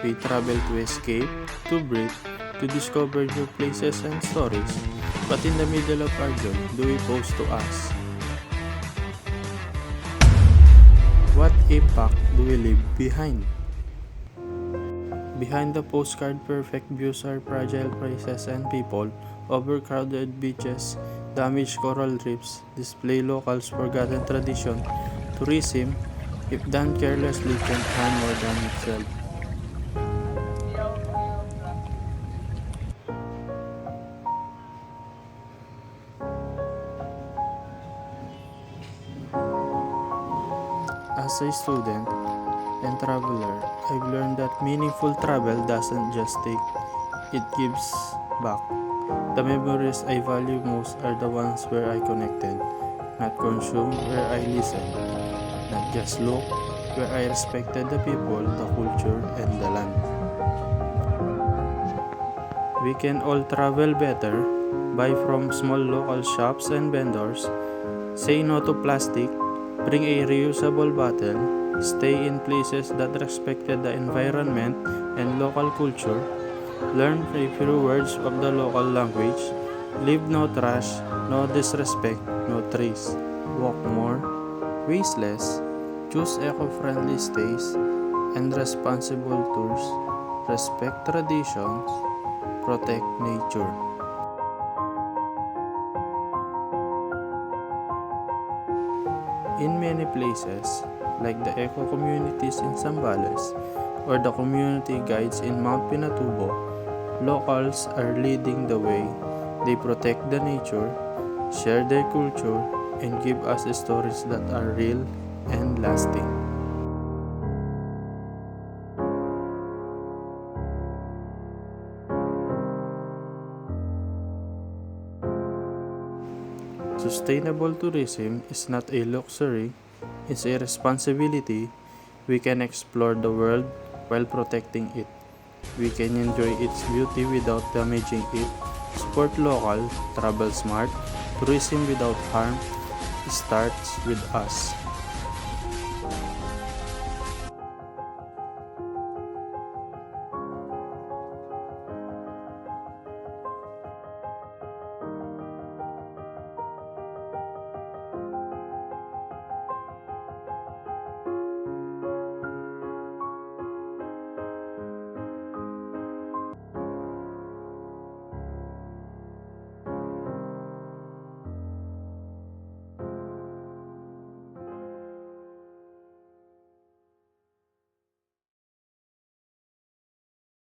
We travel to escape, to breathe, to discover new places and stories. But in the middle of our journey, do we pose to us? What impact do we leave behind? Behind the postcard perfect views are fragile places and people, overcrowded beaches, damaged coral reefs, display locals' forgotten tradition. Tourism, if done carelessly, can harm more than itself. As a student and traveler, I've learned that meaningful travel doesn't just take, it gives back. The memories I value most are the ones where I connected, not consumed, where I listened, not just looked, where I respected the people, the culture, and the land. We can all travel better, buy from small local shops and vendors, say no to plastic, bring a reusable bottle, stay in places that respected the environment and local culture, learn a few words of the local language, leave no trash, no disrespect, no trace, walk more, waste less, choose eco-friendly stays and responsible tours, respect traditions, protect nature. In many places, like the eco communities in Zambales or the community guides in Mount Pinatubo, locals are leading the way. They protect the nature, share their culture, and give us stories that are real and lasting. Sustainable tourism is not a luxury, it's a responsibility. We can explore the world while protecting it. We can enjoy its beauty without damaging it. Support local, travel smart, tourism without harm starts with us.